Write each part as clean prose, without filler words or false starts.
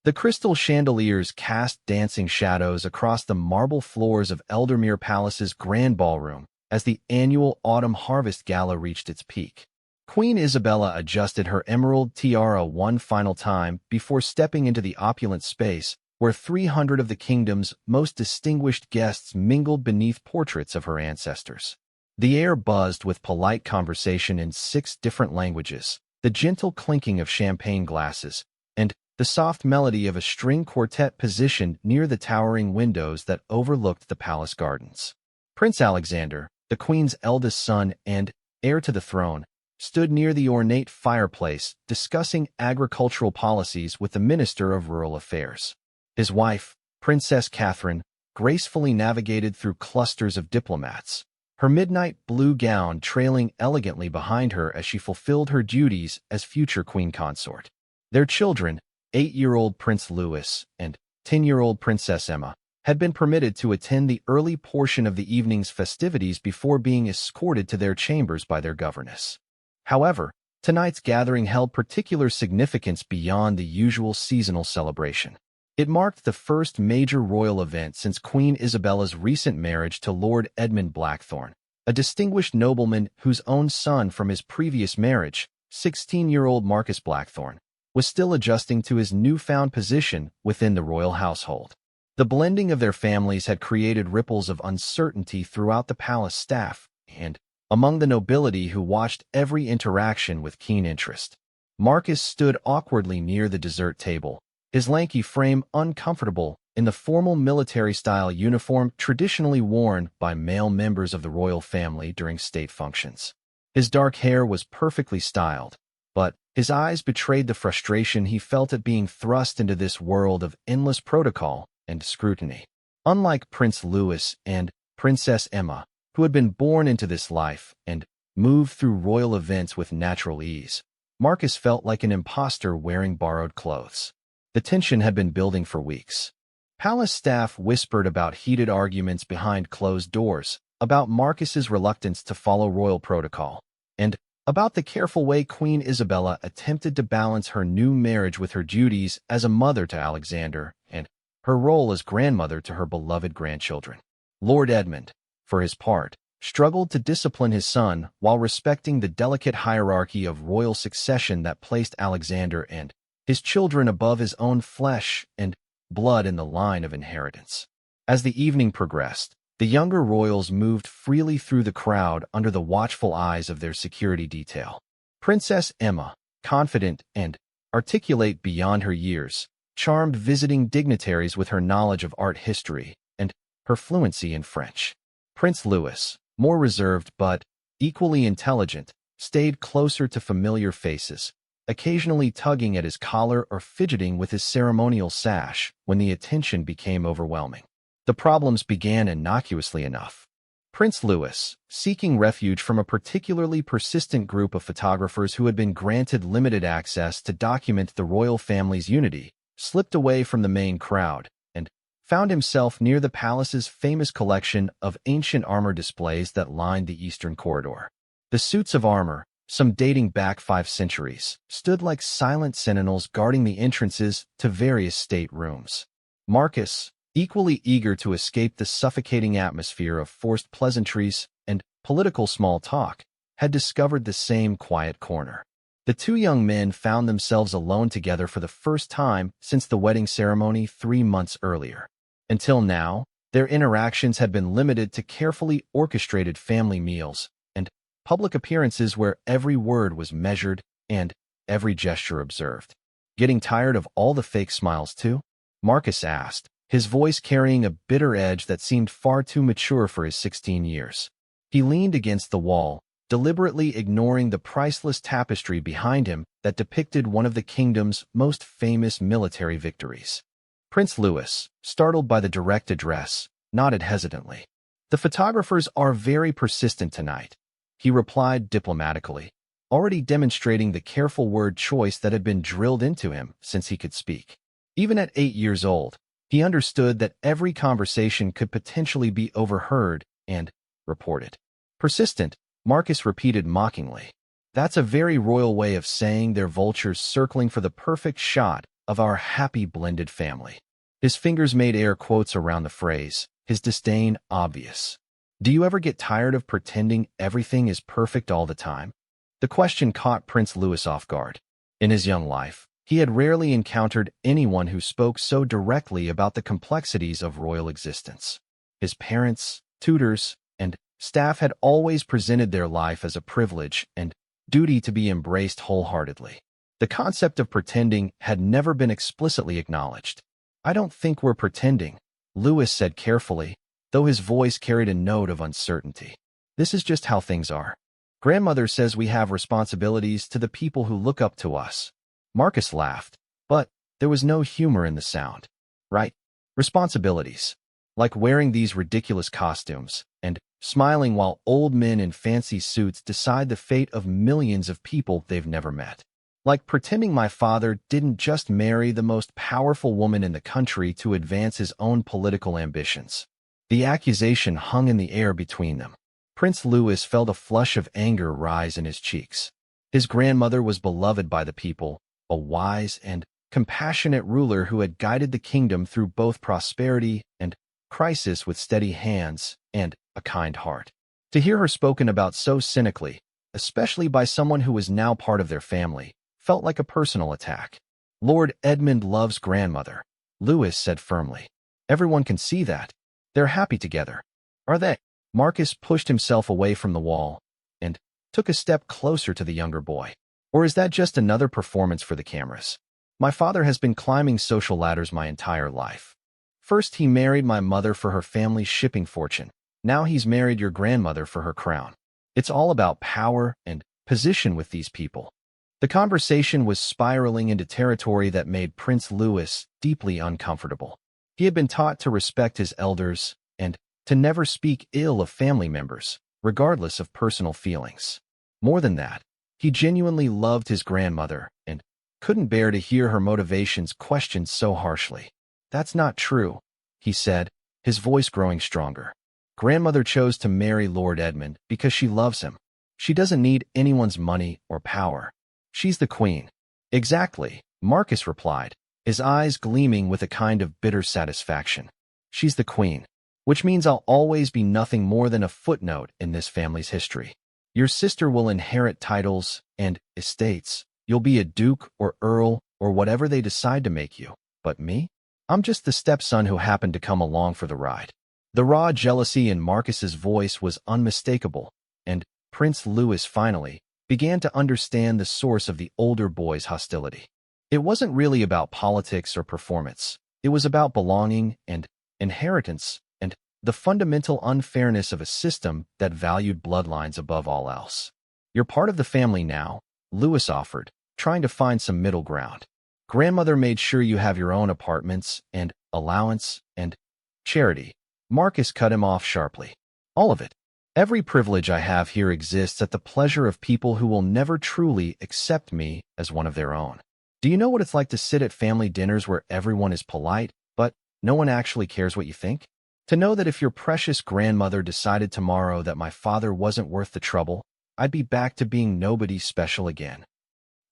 The crystal chandeliers cast dancing shadows across the marble floors of Eldermere Palace's grand ballroom as the annual Autumn Harvest Gala reached its peak. Queen Isabella adjusted her emerald tiara one final time before stepping into the opulent space where 300 of the kingdom's most distinguished guests mingled beneath portraits of her ancestors. The air buzzed with polite conversation in 6 different languages, the gentle clinking of champagne glasses, and the soft melody of a string quartet positioned near the towering windows that overlooked the palace gardens. Prince Alexander, the Queen's eldest son and heir to the throne, stood near the ornate fireplace discussing agricultural policies with the Minister of Rural Affairs. His wife, Princess Catherine, gracefully navigated through clusters of diplomats, her midnight blue gown trailing elegantly behind her as she fulfilled her duties as future queen consort. Their children, 8-year-old Prince Louis and 10-year-old Princess Emma, had been permitted to attend the early portion of the evening's festivities before being escorted to their chambers by their governess. However, tonight's gathering held particular significance beyond the usual seasonal celebration. It marked the first major royal event since Queen Isabella's recent marriage to Lord Edmund Blackthorne, a distinguished nobleman whose own son from his previous marriage, 16-year-old Marcus Blackthorne, was still adjusting to his newfound position within the royal household. The blending of their families had created ripples of uncertainty throughout the palace staff and among the nobility who watched every interaction with keen interest. Marcus stood awkwardly near the dessert table, his lanky frame uncomfortable in the formal military-style uniform traditionally worn by male members of the royal family during state functions. His dark hair was perfectly styled, but his eyes betrayed the frustration he felt at being thrust into this world of endless protocol and scrutiny. Unlike Prince Louis and Princess Emma, who had been born into this life and moved through royal events with natural ease, Marcus felt like an imposter wearing borrowed clothes. The tension had been building for weeks. Palace staff whispered about heated arguments behind closed doors, about Marcus's reluctance to follow royal protocol, and about the careful way Queen Isabella attempted to balance her new marriage with her duties as a mother to Alexander and her role as grandmother to her beloved grandchildren. Lord Edmund, for his part, struggled to discipline his son while respecting the delicate hierarchy of royal succession that placed Alexander and his children above his own flesh and blood in the line of inheritance. As the evening progressed, the younger royals moved freely through the crowd under the watchful eyes of their security detail. Princess Emma, confident and articulate beyond her years, charmed visiting dignitaries with her knowledge of art history and her fluency in French. Prince Louis, more reserved but equally intelligent, stayed closer to familiar faces, occasionally tugging at his collar or fidgeting with his ceremonial sash when the attention became overwhelming. The problems began innocuously enough. Prince Louis, seeking refuge from a particularly persistent group of photographers who had been granted limited access to document the royal family's unity, slipped away from the main crowd and found himself near the palace's famous collection of ancient armor displays that lined the eastern corridor. The suits of armor, some dating back 5 centuries, stood like silent sentinels guarding the entrances to various state rooms. Marcus, equally eager to escape the suffocating atmosphere of forced pleasantries and political small talk, had discovered the same quiet corner. The 2 young men found themselves alone together for the first time since the wedding ceremony 3 months earlier. Until now, their interactions had been limited to carefully orchestrated family meals and public appearances where every word was measured and every gesture observed. Getting tired of all the fake smiles too? Marcus asked, his voice carrying a bitter edge that seemed far too mature for his 16 years. He leaned against the wall, deliberately ignoring the priceless tapestry behind him that depicted one of the kingdom's most famous military victories. Prince Louis, startled by the direct address, nodded hesitantly. "The photographers are very persistent tonight," he replied diplomatically, already demonstrating the careful word choice that had been drilled into him since he could speak. Even at 8 years old, he understood that every conversation could potentially be overheard and reported. Persistent, Marcus repeated mockingly. "That's a very royal way of saying they're vultures circling for the perfect shot of our happy blended family." His fingers made air quotes around the phrase, his disdain obvious. "Do you ever get tired of pretending everything is perfect all the time?" The question caught Prince Louis off guard. In his young life, he had rarely encountered anyone who spoke so directly about the complexities of royal existence. His parents, tutors, and staff had always presented their life as a privilege and duty to be embraced wholeheartedly. The concept of pretending had never been explicitly acknowledged. "I don't think we're pretending," Louis said carefully, though his voice carried a note of uncertainty. "This is just how things are. Grandmother says we have responsibilities to the people who look up to us." Marcus laughed, but there was no humor in the sound. "Right. Responsibilities. Like wearing these ridiculous costumes and smiling while old men in fancy suits decide the fate of millions of people they've never met. Like pretending my father didn't just marry the most powerful woman in the country to advance his own political ambitions." The accusation hung in the air between them. Prince Louis felt a flush of anger rise in his cheeks. His grandmother was beloved by the people, a wise and compassionate ruler who had guided the kingdom through both prosperity and crisis with steady hands and a kind heart. To hear her spoken about so cynically, especially by someone who was now part of their family, felt like a personal attack. "Lord Edmund loves grandmother," Louis said firmly. "Everyone can see that. They're happy together. Are they?" Marcus pushed himself away from the wall and took a step closer to the younger boy. "Or is that just another performance for the cameras? My father has been climbing social ladders my entire life. First, he married my mother for her family's shipping fortune. Now he's married your grandmother for her crown. It's all about power and position with these people." The conversation was spiraling into territory that made Prince Louis deeply uncomfortable. He had been taught to respect his elders and to never speak ill of family members, regardless of personal feelings. More than that, he genuinely loved his grandmother and couldn't bear to hear her motivations questioned so harshly. "That's not true," he said, his voice growing stronger. "Grandmother chose to marry Lord Edmund because she loves him. She doesn't need anyone's money or power. She's the queen." "Exactly," Marcus replied, his eyes gleaming with a kind of bitter satisfaction. "She's the queen, which means I'll always be nothing more than a footnote in this family's history. Your sister will inherit titles and estates. You'll be a duke or earl or whatever they decide to make you. But me? I'm just the stepson who happened to come along for the ride." The raw jealousy in Marcus's voice was unmistakable, and Prince Louis finally began to understand the source of the older boy's hostility. It wasn't really about politics or performance. It was about belonging and inheritance and the fundamental unfairness of a system that valued bloodlines above all else. "You're part of the family now," Louis offered, trying to find some middle ground. "Grandmother made sure you have your own apartments and allowance and charity." Marcus cut him off sharply. "All of it. Every privilege I have here exists at the pleasure of people who will never truly accept me as one of their own. Do you know what it's like to sit at family dinners where everyone is polite, but no one actually cares what you think? To know that if your precious grandmother decided tomorrow that my father wasn't worth the trouble, I'd be back to being nobody special again."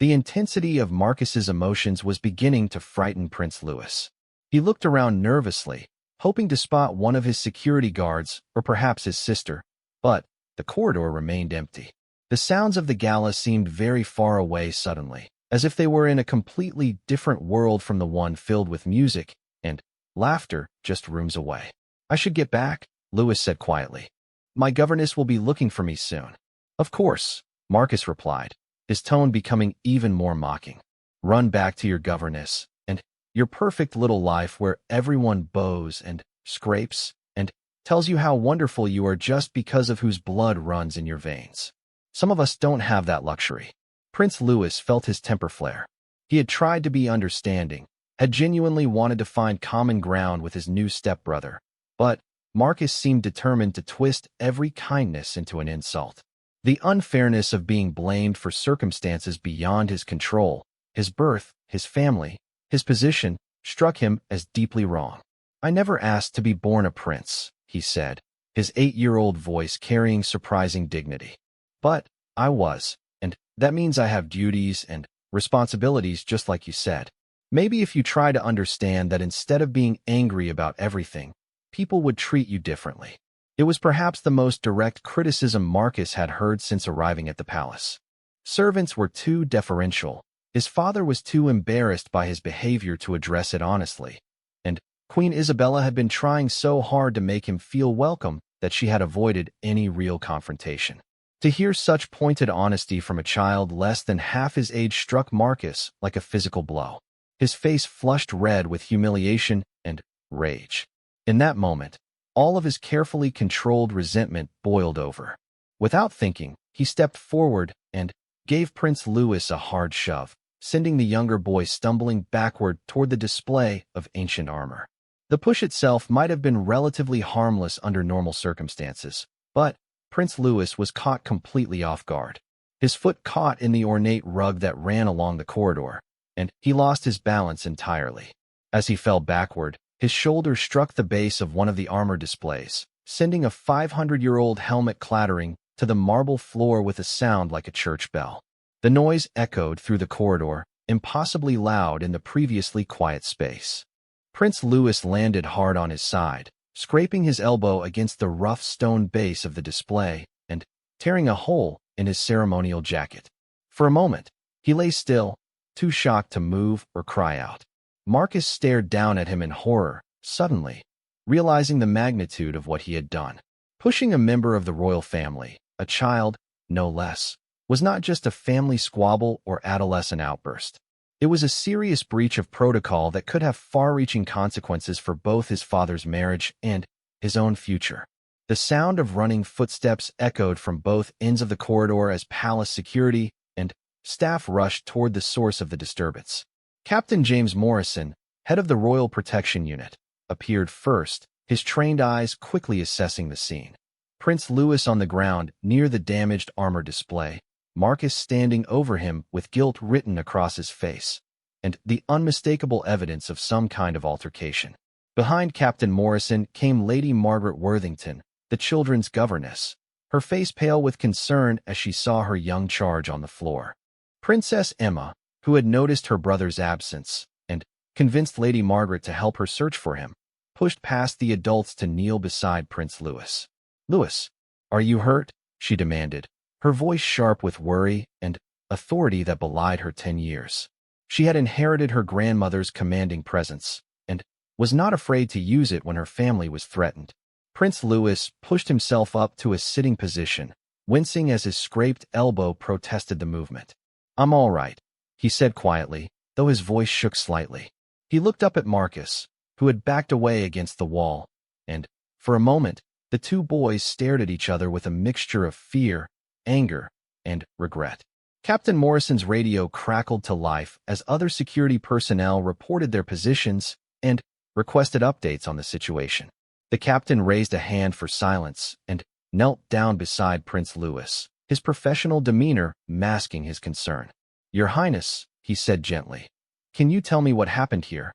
The intensity of Marcus's emotions was beginning to frighten Prince Louis. He looked around nervously, hoping to spot one of his security guards or perhaps his sister, but the corridor remained empty. The sounds of the gala seemed very far away suddenly, as if they were in a completely different world from the one filled with music and laughter just rooms away. "I should get back," Louis said quietly. "My governess will be looking for me soon." "Of course," Marcus replied, his tone becoming even more mocking. "Run back to your governess and your perfect little life where everyone bows and scrapes and tells you how wonderful you are just because of whose blood runs in your veins. Some of us don't have that luxury." Prince Louis felt his temper flare. He had tried to be understanding, had genuinely wanted to find common ground with his new stepbrother, but Marcus seemed determined to twist every kindness into an insult. The unfairness of being blamed for circumstances beyond his control, his birth, his family, his position, struck him as deeply wrong. "I never asked to be born a prince," he said, his 8-year-old voice carrying surprising dignity. "But I was, and that means I have duties and responsibilities just like you said." Maybe if you try to understand that instead of being angry about everything, people would treat you differently. It was perhaps the most direct criticism Marcus had heard since arriving at the palace. Servants were too deferential. His father was too embarrassed by his behavior to address it honestly. And Queen Isabella had been trying so hard to make him feel welcome that she had avoided any real confrontation. To hear such pointed honesty from a child less than half his age struck Marcus like a physical blow. His face flushed red with humiliation and rage. In that moment, all of his carefully controlled resentment boiled over. Without thinking, he stepped forward and gave Prince Louis a hard shove, sending the younger boy stumbling backward toward the display of ancient armor. The push itself might have been relatively harmless under normal circumstances, but Prince Louis was caught completely off guard. His foot caught in the ornate rug that ran along the corridor, and he lost his balance entirely. As he fell backward, his shoulder struck the base of one of the armor displays, sending a 500-year-old helmet clattering to the marble floor with a sound like a church bell. The noise echoed through the corridor, impossibly loud in the previously quiet space. Prince Louis landed hard on his side, scraping his elbow against the rough stone base of the display and tearing a hole in his ceremonial jacket. For a moment, he lay still, too shocked to move or cry out. Marcus stared down at him in horror, suddenly, realizing the magnitude of what he had done. Pushing a member of the royal family, a child, no less, was not just a family squabble or adolescent outburst. It was a serious breach of protocol that could have far-reaching consequences for both his father's marriage and his own future. The sound of running footsteps echoed from both ends of the corridor as palace security and staff rushed toward the source of the disturbance. Captain James Morrison, head of the Royal Protection Unit, appeared first, his trained eyes quickly assessing the scene. Prince Louis on the ground near the damaged armor display, Marcus standing over him with guilt written across his face, and the unmistakable evidence of some kind of altercation. Behind Captain Morrison came Lady Margaret Worthington, the children's governess, her face pale with concern as she saw her young charge on the floor. Princess Emma, who had noticed her brother's absence and convinced Lady Margaret to help her search for him, pushed past the adults to kneel beside Prince Louis. "Louis, are you hurt?" she demanded, her voice sharp with worry and authority that belied her 10 years. She had inherited her grandmother's commanding presence and was not afraid to use it when her family was threatened. Prince Louis pushed himself up to a sitting position, wincing as his scraped elbow protested the movement. "I'm all right," he said quietly, though his voice shook slightly. He looked up at Marcus, who had backed away against the wall, and, for a moment, the two boys stared at each other with a mixture of fear, anger, and regret. Captain Morrison's radio crackled to life as other security personnel reported their positions and requested updates on the situation. The captain raised a hand for silence and knelt down beside Prince Louis, his professional demeanor masking his concern. "Your Highness," he said gently, "can you tell me what happened here?"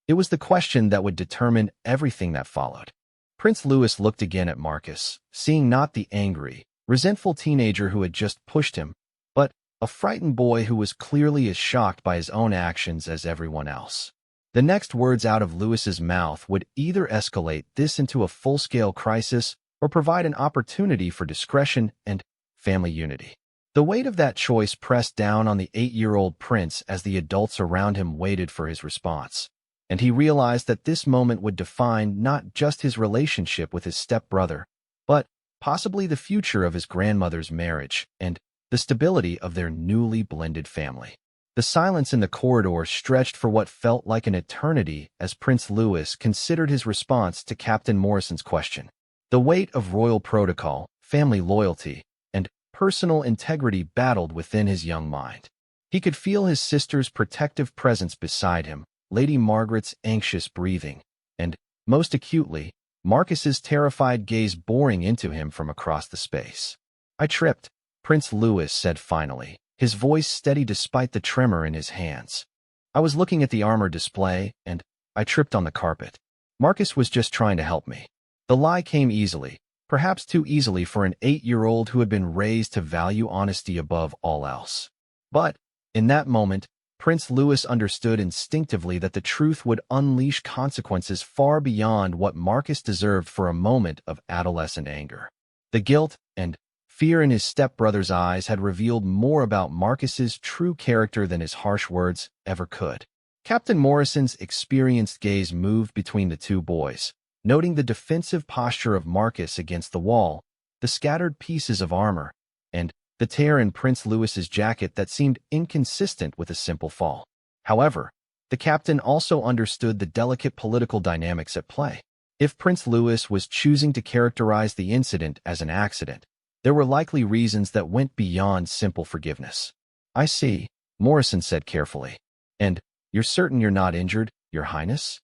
It was the question that would determine everything that followed. Prince Louis looked again at Marcus, seeing not the angry, resentful teenager who had just pushed him, but a frightened boy who was clearly as shocked by his own actions as everyone else. The next words out of Louis's mouth would either escalate this into a full-scale crisis or provide an opportunity for discretion and family unity. The weight of that choice pressed down on the 8-year-old prince as the adults around him waited for his response, and he realized that this moment would define not just his relationship with his stepbrother, but possibly the future of his grandmother's marriage and the stability of their newly blended family. The silence in the corridor stretched for what felt like an eternity as Prince Louis considered his response to Captain Morrison's question. The weight of royal protocol, family loyalty, and personal integrity battled within his young mind. He could feel his sister's protective presence beside him, Lady Margaret's anxious breathing, and, most acutely, Marcus's terrified gaze boring into him from across the space. "I tripped," Prince Louis said finally, his voice steady despite the tremor in his hands. "I was looking at the armor display, and I tripped on the carpet. Marcus was just trying to help me." The lie came easily, perhaps too easily for an 8-year-old who had been raised to value honesty above all else. But, in that moment, Prince Louis understood instinctively that the truth would unleash consequences far beyond what Marcus deserved for a moment of adolescent anger. The guilt and fear in his stepbrother's eyes had revealed more about Marcus's true character than his harsh words ever could. Captain Morrison's experienced gaze moved between the two boys, noting the defensive posture of Marcus against the wall, the scattered pieces of armor, and the tear in Prince Louis's jacket that seemed inconsistent with a simple fall. However, the captain also understood the delicate political dynamics at play. If Prince Louis was choosing to characterize the incident as an accident, there were likely reasons that went beyond simple forgiveness. "I see," Morrison said carefully. "And you're certain you're not injured, Your Highness?"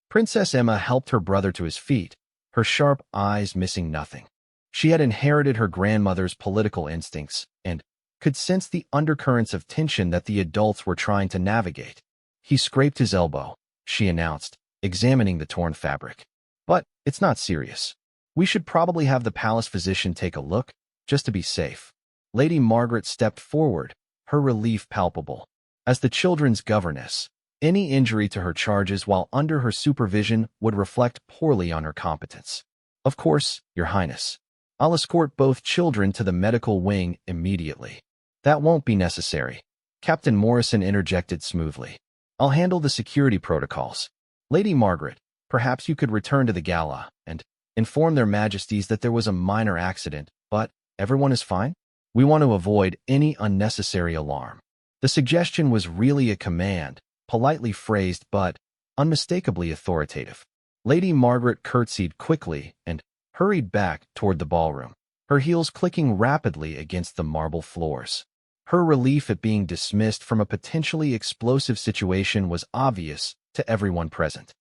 Princess Emma helped her brother to his feet, her sharp eyes missing nothing. She had inherited her grandmother's political instincts and could sense the undercurrents of tension that the adults were trying to navigate. "He scraped his elbow," she announced, examining the torn fabric. "But it's not serious. We should probably have the palace physician take a look, just to be safe." Lady Margaret stepped forward, her relief palpable. As the children's governess, any injury to her charges while under her supervision would reflect poorly on her competence. "Of course, Your Highness. I'll escort both children to the medical wing immediately." "That won't be necessary," Captain Morrison interjected smoothly. "I'll handle the security protocols. Lady Margaret, perhaps you could return to the gala and inform their majesties that there was a minor accident, but everyone is fine? We want to avoid any unnecessary alarm." The suggestion was really a command, politely phrased but unmistakably authoritative. Lady Margaret curtsied quickly and hurried back toward the ballroom, her heels clicking rapidly against the marble floors. Her relief at being dismissed from a potentially explosive situation was obvious to everyone present.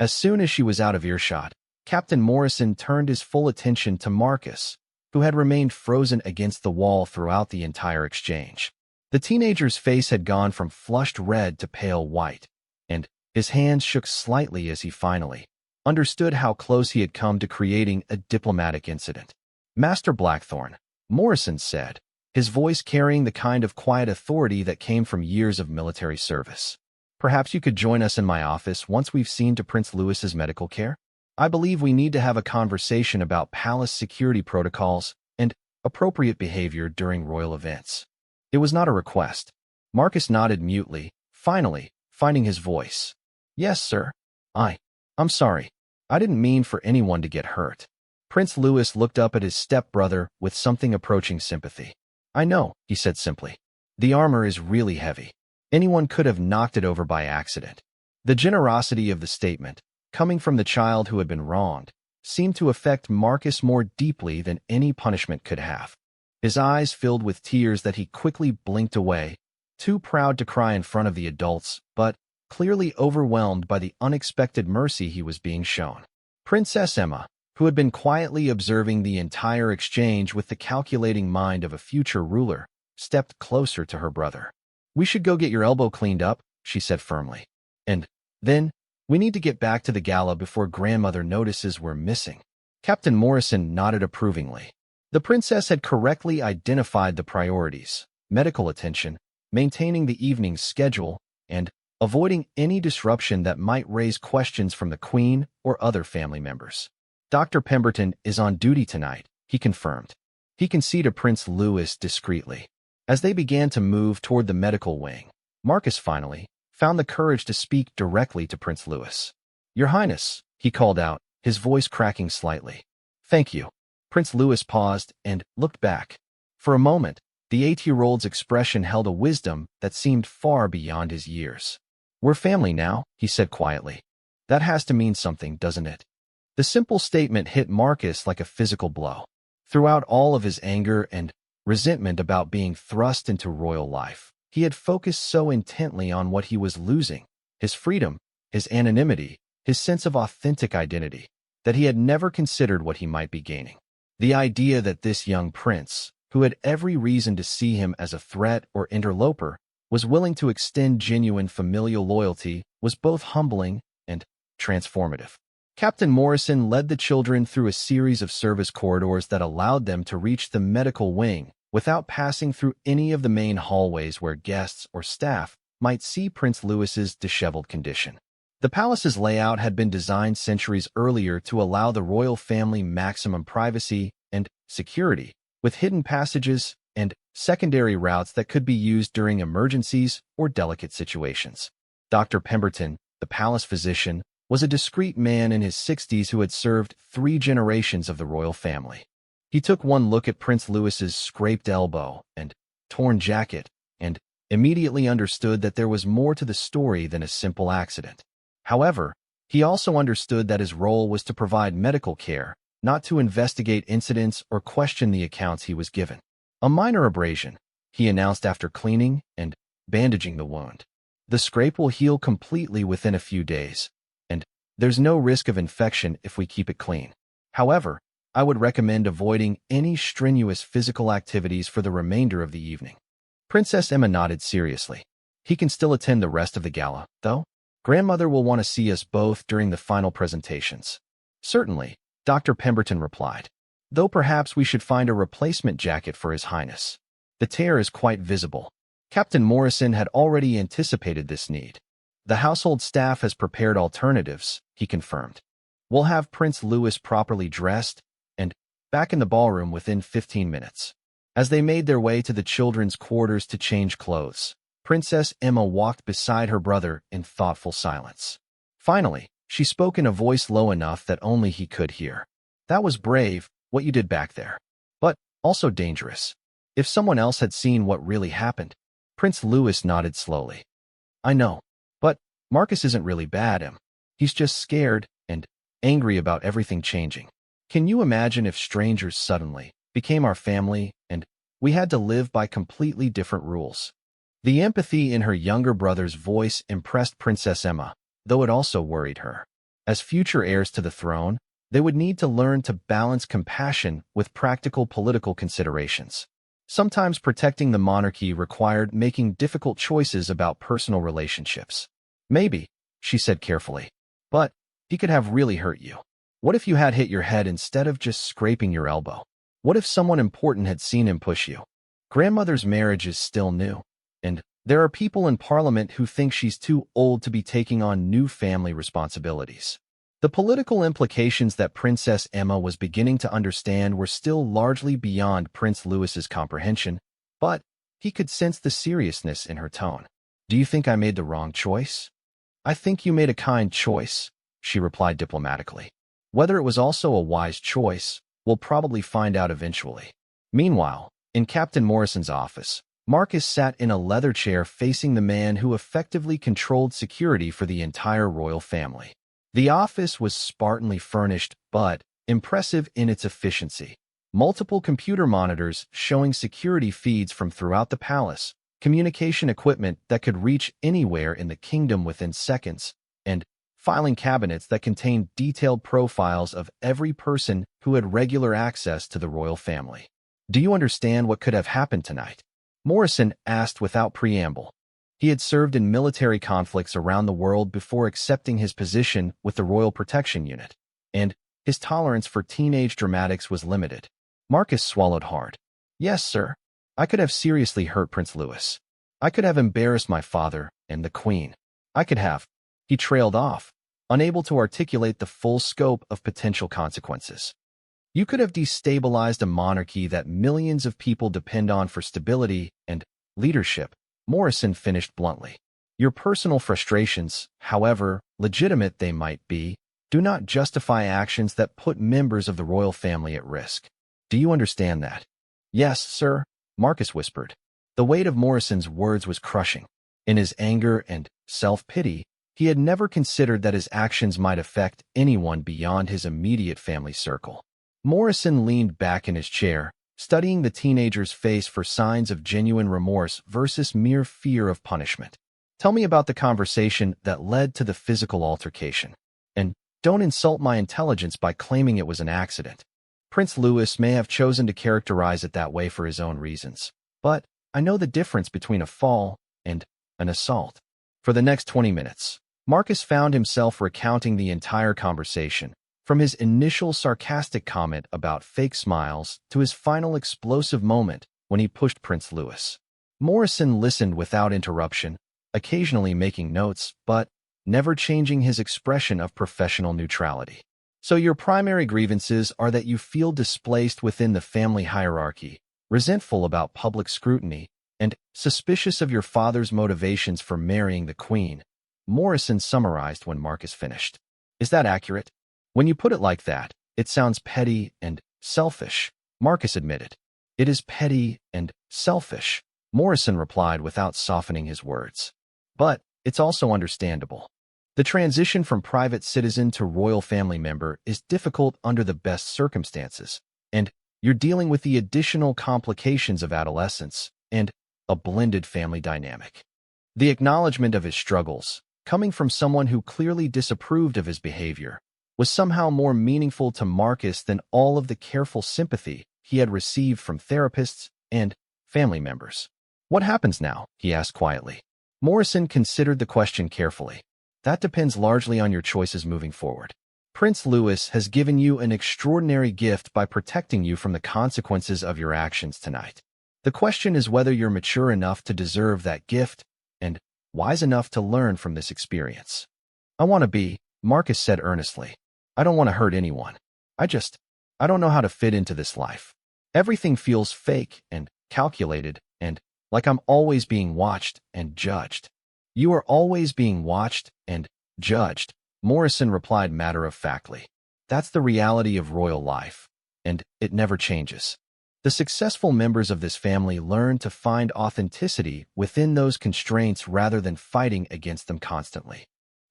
As soon as she was out of earshot, Captain Morrison turned his full attention to Marcus, who had remained frozen against the wall throughout the entire exchange. The teenager's face had gone from flushed red to pale white, and his hands shook slightly as he finally understood how close he had come to creating a diplomatic incident. "Master Blackthorne," Morrison said, his voice carrying the kind of quiet authority that came from years of military service. "Perhaps you could join us in my office once we've seen to Prince Louis's medical care? I believe we need to have a conversation about palace security protocols and appropriate behavior during royal events." It was not a request. Marcus nodded mutely, finally finding his voice. "Yes, sir. I'm sorry. I didn't mean for anyone to get hurt." Prince Louis looked up at his stepbrother with something approaching sympathy. "I know," he said simply. "The armor is really heavy. Anyone could have knocked it over by accident." The generosity of the statement, coming from the child who had been wronged, seemed to affect Marcus more deeply than any punishment could have. His eyes filled with tears that he quickly blinked away, too proud to cry in front of the adults, but clearly overwhelmed by the unexpected mercy he was being shown. Princess Emma, who had been quietly observing the entire exchange with the calculating mind of a future ruler, stepped closer to her brother. "We should go get your elbow cleaned up," she said firmly. "And then, we need to get back to the gala before grandmother notices we're missing." Captain Morrison nodded approvingly. The princess had correctly identified the priorities: medical attention, maintaining the evening's schedule, and avoiding any disruption that might raise questions from the Queen or other family members. "Dr. Pemberton is on duty tonight," he confirmed. He can see to Prince Louis discreetly. As they began to move toward the medical wing, Marcus finally found the courage to speak directly to Prince Louis. "Your Highness," he called out, his voice cracking slightly. "Thank you." Prince Louis paused and looked back. For a moment, the 8-year-old's expression held a wisdom that seemed far beyond his years. "We're family now," he said quietly. "That has to mean something, doesn't it?" The simple statement hit Marcus like a physical blow. Throughout all of his anger and resentment about being thrust into royal life, he had focused so intently on what he was losing, his freedom, his anonymity, his sense of authentic identity, that he had never considered what he might be gaining. The idea that this young prince, who had every reason to see him as a threat or interloper, was willing to extend genuine familial loyalty was both humbling and transformative. Captain Morrison led the children through a series of service corridors that allowed them to reach the medical wing without passing through any of the main hallways where guests or staff might see Prince Louis's disheveled condition. The palace's layout had been designed centuries earlier to allow the royal family maximum privacy and security, with hidden passages and secondary routes that could be used during emergencies or delicate situations. Dr. Pemberton, the palace physician, was a discreet man in his 60s who had served 3 generations of the royal family. He took one look at Prince Louis's scraped elbow and torn jacket and immediately understood that there was more to the story than a simple accident. However, he also understood that his role was to provide medical care, not to investigate incidents or question the accounts he was given. A minor abrasion, he announced after cleaning and bandaging the wound. The scrape will heal completely within a few days, and there's no risk of infection if we keep it clean. However, I would recommend avoiding any strenuous physical activities for the remainder of the evening. Princess Emma nodded seriously. He can still attend the rest of the gala, though? Grandmother will want to see us both during the final presentations. Certainly, Dr. Pemberton replied, though perhaps we should find a replacement jacket for His Highness. The tear is quite visible. Captain Morrison had already anticipated this need. The household staff has prepared alternatives, he confirmed. We'll have Prince Louis properly dressed and back in the ballroom within 15 minutes. As they made their way to the children's quarters to change clothes, Princess Emma walked beside her brother in thoughtful silence. Finally, she spoke in a voice low enough that only he could hear. That was brave, what you did back there. But also dangerous. If someone else had seen what really happened. Prince Louis nodded slowly. I know. But Marcus isn't really bad, He's just scared and angry about everything changing. Can you imagine if strangers suddenly became our family and we had to live by completely different rules? The empathy in her younger brother's voice impressed Princess Emma, though it also worried her. As future heirs to the throne, they would need to learn to balance compassion with practical political considerations. Sometimes protecting the monarchy required making difficult choices about personal relationships. Maybe, she said carefully, but he could have really hurt you. What if you had hit your head instead of just scraping your elbow? What if someone important had seen him push you? Grandmother's marriage is still new, and there are people in Parliament who think she's too old to be taking on new family responsibilities. The political implications that Princess Emma was beginning to understand were still largely beyond Prince Louis's comprehension, but he could sense the seriousness in her tone. Do you think I made the wrong choice? I think you made a kind choice, she replied diplomatically. Whether it was also a wise choice, we'll probably find out eventually. Meanwhile, in Captain Morrison's office, Marcus sat in a leather chair facing the man who effectively controlled security for the entire royal family. The office was spartanly furnished, but impressive in its efficiency. Multiple computer monitors showing security feeds from throughout the palace, communication equipment that could reach anywhere in the kingdom within seconds, and filing cabinets that contained detailed profiles of every person who had regular access to the royal family. Do you understand what could have happened tonight? Morrison asked without preamble. He had served in military conflicts around the world before accepting his position with the Royal Protection Unit, and his tolerance for teenage dramatics was limited. Marcus swallowed hard. Yes, sir. I could have seriously hurt Prince Louis. I could have embarrassed my father and the Queen. I could have. He trailed off, unable to articulate the full scope of potential consequences. You could have destabilized a monarchy that millions of people depend on for stability and leadership, Morrison finished bluntly. Your personal frustrations, however legitimate they might be, do not justify actions that put members of the royal family at risk. Do you understand that? Yes, sir, Marcus whispered. The weight of Morrison's words was crushing. In his anger and self-pity, he had never considered that his actions might affect anyone beyond his immediate family circle. Morrison leaned back in his chair, studying the teenager's face for signs of genuine remorse versus mere fear of punishment. Tell me about the conversation that led to the physical altercation. And don't insult my intelligence by claiming it was an accident. Prince Louis may have chosen to characterize it that way for his own reasons, but I know the difference between a fall and an assault. For the next 20 minutes, Marcus found himself recounting the entire conversation, from his initial sarcastic comment about fake smiles to his final explosive moment when he pushed Prince Louis. Morrison listened without interruption, occasionally making notes, but never changing his expression of professional neutrality. So your primary grievances are that you feel displaced within the family hierarchy, resentful about public scrutiny, and suspicious of your father's motivations for marrying the Queen, Morrison summarized when Marcus finished. Is that accurate? When you put it like that, it sounds petty and selfish, Marcus admitted. It is petty and selfish, Morrison replied without softening his words. But it's also understandable. The transition from private citizen to royal family member is difficult under the best circumstances, and you're dealing with the additional complications of adolescence and a blended family dynamic. The acknowledgement of his struggles, coming from someone who clearly disapproved of his behavior, was somehow more meaningful to Marcus than all of the careful sympathy he had received from therapists and family members. What happens now? He asked quietly. Morrison considered the question carefully. That depends largely on your choices moving forward. Prince Louis has given you an extraordinary gift by protecting you from the consequences of your actions tonight. The question is whether you're mature enough to deserve that gift and wise enough to learn from this experience. I want to be, Marcus said earnestly. I don't want to hurt anyone. I don't know how to fit into this life. Everything feels fake and calculated and like I'm always being watched and judged. You are always being watched and judged, Morrison replied matter-of-factly. That's the reality of royal life, and it never changes. The successful members of this family learn to find authenticity within those constraints rather than fighting against them constantly.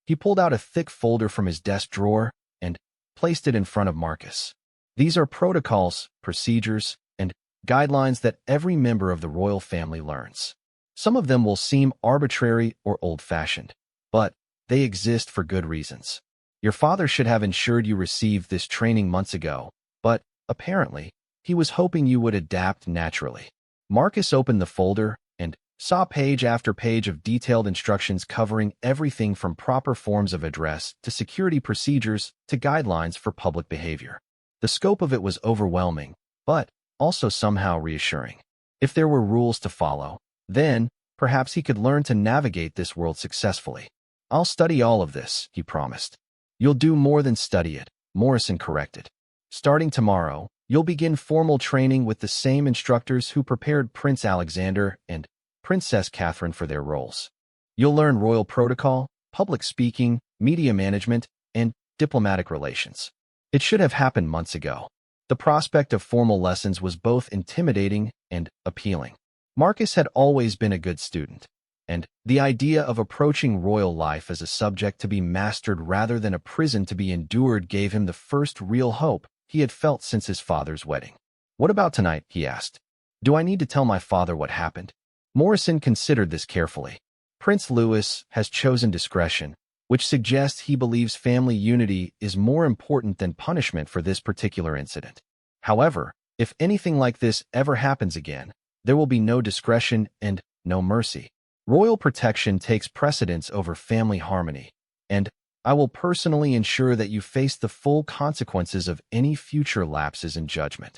He pulled out a thick folder from his desk drawer and placed it in front of Marcus. These are protocols, procedures, and guidelines that every member of the royal family learns. Some of them will seem arbitrary or old-fashioned, but they exist for good reasons. Your father should have ensured you received this training months ago, but apparently, he was hoping you would adapt naturally. Marcus opened the folder and saw page after page of detailed instructions covering everything from proper forms of address to security procedures to guidelines for public behavior. The scope of it was overwhelming, but also somehow reassuring. If there were rules to follow, then perhaps he could learn to navigate this world successfully. I'll study all of this, he promised. You'll do more than study it, Morrison corrected. Starting tomorrow, you'll begin formal training with the same instructors who prepared Prince Alexander and Princess Catherine for their roles. You'll learn royal protocol, public speaking, media management, and diplomatic relations. It should have happened months ago. The prospect of formal lessons was both intimidating and appealing. Marcus had always been a good student, and the idea of approaching royal life as a subject to be mastered rather than a prison to be endured gave him the first real hope he had felt since his father's wedding. What about tonight? He asked. Do I need to tell my father what happened? Morrison considered this carefully. Prince Louis has chosen discretion, which suggests he believes family unity is more important than punishment for this particular incident. However, if anything like this ever happens again, there will be no discretion and no mercy. Royal protection takes precedence over family harmony, and I will personally ensure that you face the full consequences of any future lapses in judgment.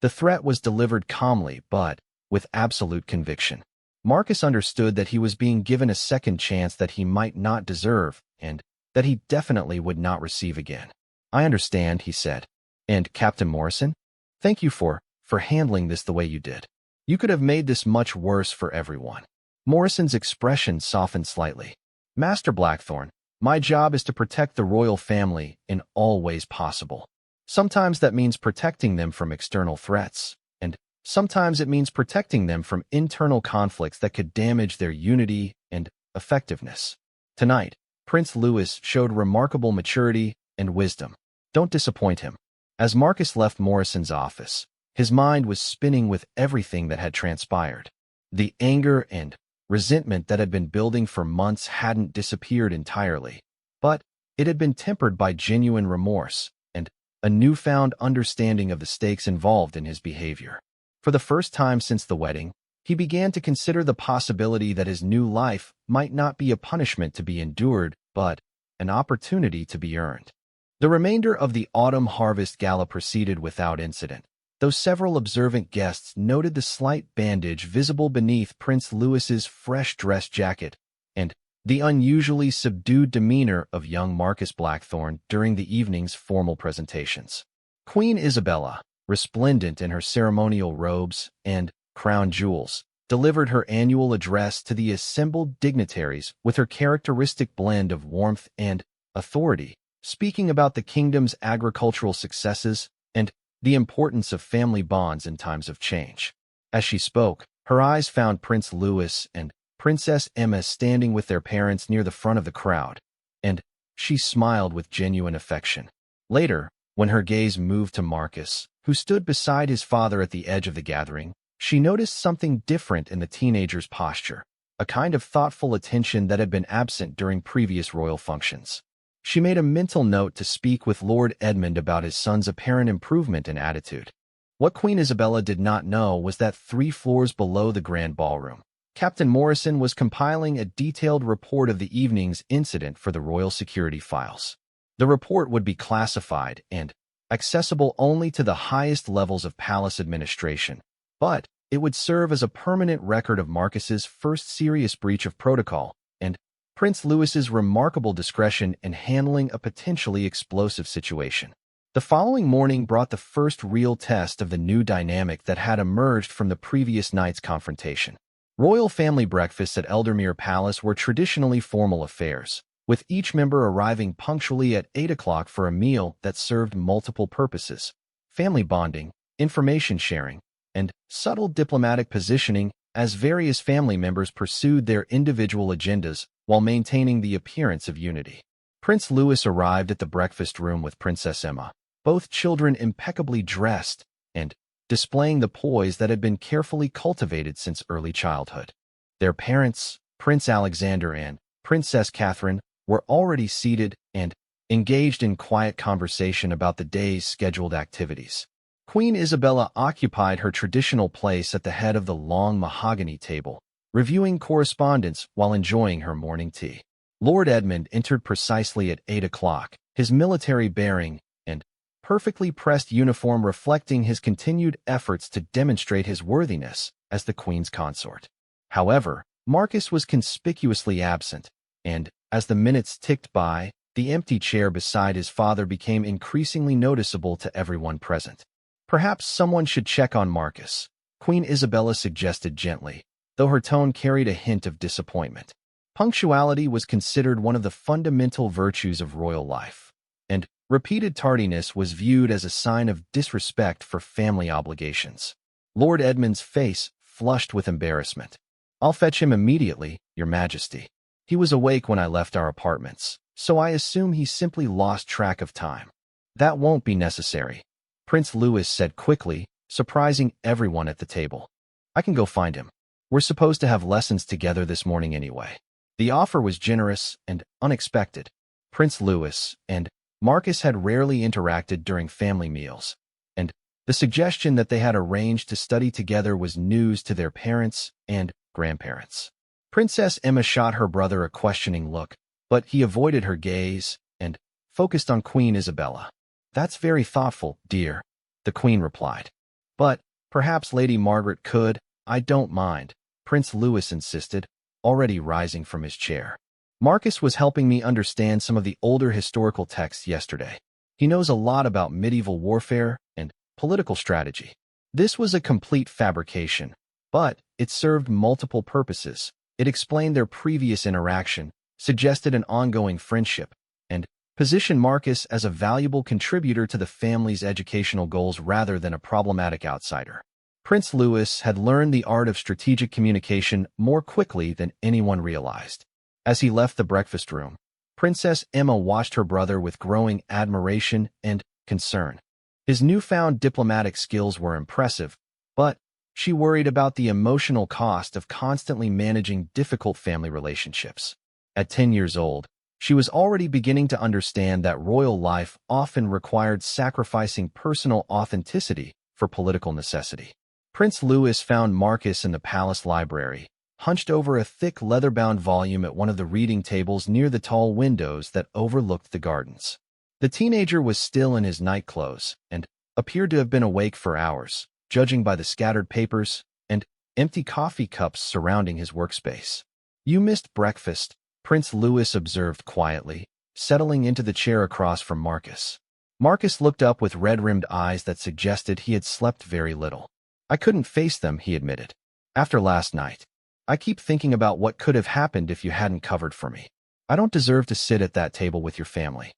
The threat was delivered calmly, but with absolute conviction. Marcus understood that he was being given a second chance that he might not deserve, and that he definitely would not receive again. I understand, he said. And Captain Morrison? Thank you for handling this the way you did. You could have made this much worse for everyone. Morrison's expression softened slightly. Master Blackthorn, my job is to protect the royal family in all ways possible. Sometimes that means protecting them from external threats, and sometimes it means protecting them from internal conflicts that could damage their unity and effectiveness. Tonight, Prince Louis showed remarkable maturity and wisdom. Don't disappoint him. As Marcus left Morrison's office, his mind was spinning with everything that had transpired. The anger and resentment that had been building for months hadn't disappeared entirely, but it had been tempered by genuine remorse and a newfound understanding of the stakes involved in his behavior. For the first time since the wedding, he began to consider the possibility that his new life might not be a punishment to be endured, but an opportunity to be earned. The remainder of the autumn harvest gala proceeded without incident, though several observant guests noted the slight bandage visible beneath Prince Louis's fresh dress jacket and the unusually subdued demeanor of young Marcus Blackthorne during the evening's formal presentations. Queen Isabella, resplendent in her ceremonial robes and crown jewels, delivered her annual address to the assembled dignitaries with her characteristic blend of warmth and authority, speaking about the kingdom's agricultural successes and the importance of family bonds in times of change. As she spoke, her eyes found Prince Louis and Princess Emma standing with their parents near the front of the crowd, and she smiled with genuine affection. Later, when her gaze moved to Marcus, who stood beside his father at the edge of the gathering, she noticed something different in the teenager's posture, a kind of thoughtful attention that had been absent during previous royal functions. She made a mental note to speak with Lord Edmund about his son's apparent improvement in attitude. What Queen Isabella did not know was that 3 floors below the grand ballroom, Captain Morrison was compiling a detailed report of the evening's incident for the royal security files. The report would be classified and accessible only to the highest levels of palace administration, but it would serve as a permanent record of Marcus's first serious breach of protocol and Prince Louis's remarkable discretion in handling a potentially explosive situation. The following morning brought the first real test of the new dynamic that had emerged from the previous night's confrontation. Royal family breakfasts at Eldermere Palace were traditionally formal affairs, with each member arriving punctually at 8 o'clock for a meal that served multiple purposes: family bonding, information sharing, and subtle diplomatic positioning as various family members pursued their individual agendas while maintaining the appearance of unity. Prince Louis arrived at the breakfast room with Princess Emma, both children impeccably dressed and displaying the poise that had been carefully cultivated since early childhood. Their parents, Prince Alexander and Princess Catherine, were already seated and engaged in quiet conversation about the day's scheduled activities. Queen Isabella occupied her traditional place at the head of the long mahogany table, reviewing correspondence while enjoying her morning tea. Lord Edmund entered precisely at 8 o'clock, his military bearing and perfectly pressed uniform reflecting his continued efforts to demonstrate his worthiness as the Queen's consort. However, Marcus was conspicuously absent, and, as the minutes ticked by, the empty chair beside his father became increasingly noticeable to everyone present. Perhaps someone should check on Marcus, Queen Isabella suggested gently, though her tone carried a hint of disappointment. Punctuality was considered one of the fundamental virtues of royal life, and repeated tardiness was viewed as a sign of disrespect for family obligations. Lord Edmund's face flushed with embarrassment. "I'll fetch him immediately, Your Majesty. He was awake when I left our apartments, so I assume he simply lost track of time." "That won't be necessary," Prince Louis said quickly, surprising everyone at the table. "I can go find him. We're supposed to have lessons together this morning anyway." The offer was generous and unexpected. Prince Louis and Marcus had rarely interacted during family meals, and the suggestion that they had arranged to study together was news to their parents and grandparents. Princess Emma shot her brother a questioning look, but he avoided her gaze and focused on Queen Isabella. "That's very thoughtful, dear," the Queen replied. "But perhaps Lady Margaret could." "I don't mind," Prince Louis insisted, already rising from his chair. "Marcus was helping me understand some of the older historical texts yesterday. He knows a lot about medieval warfare and political strategy." This was a complete fabrication, but it served multiple purposes. It explained their previous interaction, suggested an ongoing friendship, and positioned Marcus as a valuable contributor to the family's educational goals rather than a problematic outsider. Prince Louis had learned the art of strategic communication more quickly than anyone realized. As he left the breakfast room, Princess Emma watched her brother with growing admiration and concern. His newfound diplomatic skills were impressive, but she worried about the emotional cost of constantly managing difficult family relationships. At 10 years old, she was already beginning to understand that royal life often required sacrificing personal authenticity for political necessity. Prince Louis found Marcus in the palace library, hunched over a thick leather-bound volume at one of the reading tables near the tall windows that overlooked the gardens. The teenager was still in his nightclothes and appeared to have been awake for hours, judging by the scattered papers and empty coffee cups surrounding his workspace. You missed breakfast, Prince Louis observed quietly, settling into the chair across from Marcus. Marcus looked up with red-rimmed eyes that suggested he had slept very little. I couldn't face them, he admitted. After last night, I keep thinking about what could have happened if you hadn't covered for me. I don't deserve to sit at that table with your family.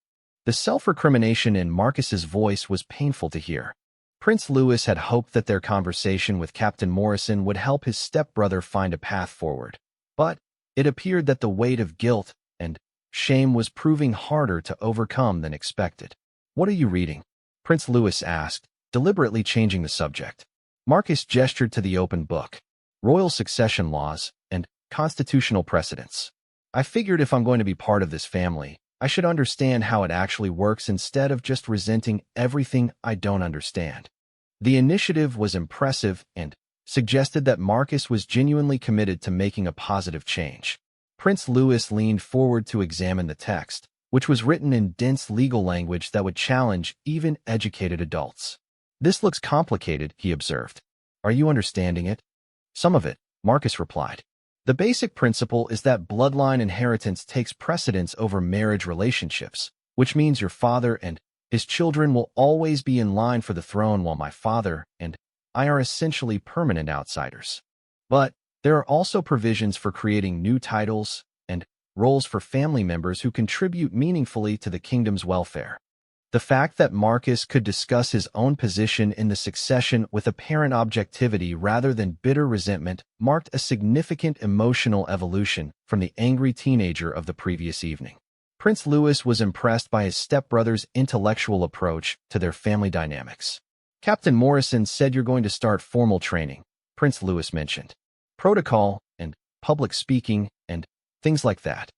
The self-recrimination in Marcus's voice was painful to hear. Prince Louis had hoped that their conversation with Captain Morrison would help his stepbrother find a path forward. But it appeared that the weight of guilt and shame was proving harder to overcome than expected. What are you reading? Prince Louis asked, deliberately changing the subject. Marcus gestured to the open book. Royal Succession Laws and Constitutional Precedents. I figured if I'm going to be part of this family, I should understand how it actually works instead of just resenting everything I don't understand. The initiative was impressive and suggested that Marcus was genuinely committed to making a positive change. Prince Louis leaned forward to examine the text, which was written in dense legal language that would challenge even educated adults. This looks complicated, he observed. Are you understanding it? Some of it, Marcus replied. The basic principle is that bloodline inheritance takes precedence over marriage relationships, which means your father and his children will always be in line for the throne while my father and I are essentially permanent outsiders. But there are also provisions for creating new titles and roles for family members who contribute meaningfully to the kingdom's welfare. The fact that Marcus could discuss his own position in the succession with apparent objectivity rather than bitter resentment marked a significant emotional evolution from the angry teenager of the previous evening. Prince Louis was impressed by his stepbrother's intellectual approach to their family dynamics. Captain Morrison said you're going to start formal training, Prince Louis mentioned. Protocol and public speaking and things like that.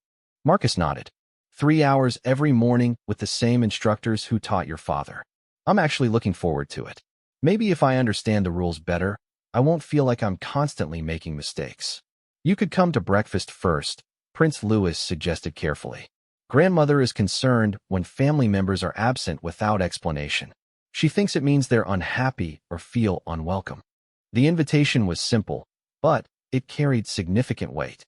Marcus nodded. 3 hours every morning with the same instructors who taught your father. I'm actually looking forward to it. Maybe if I understand the rules better, I won't feel like I'm constantly making mistakes. You could come to breakfast first, Prince Louis suggested carefully. Grandmother is concerned when family members are absent without explanation. She thinks it means they're unhappy or feel unwelcome. The invitation was simple, but it carried significant weight.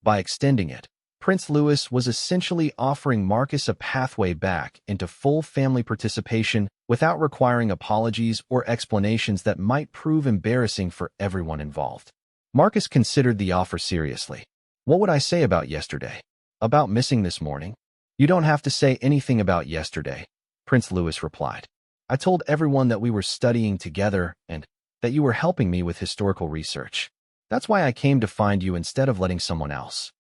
By extending it, Prince Louis was essentially offering Marcus a pathway back into full family participation without requiring apologies or explanations that might prove embarrassing for everyone involved. Marcus considered the offer seriously. What would I say about yesterday? About missing this morning? You don't have to say anything about yesterday, Prince Louis replied. I told everyone that we were studying together and that you were helping me with historical research. That's why I came to find you instead of letting someone else.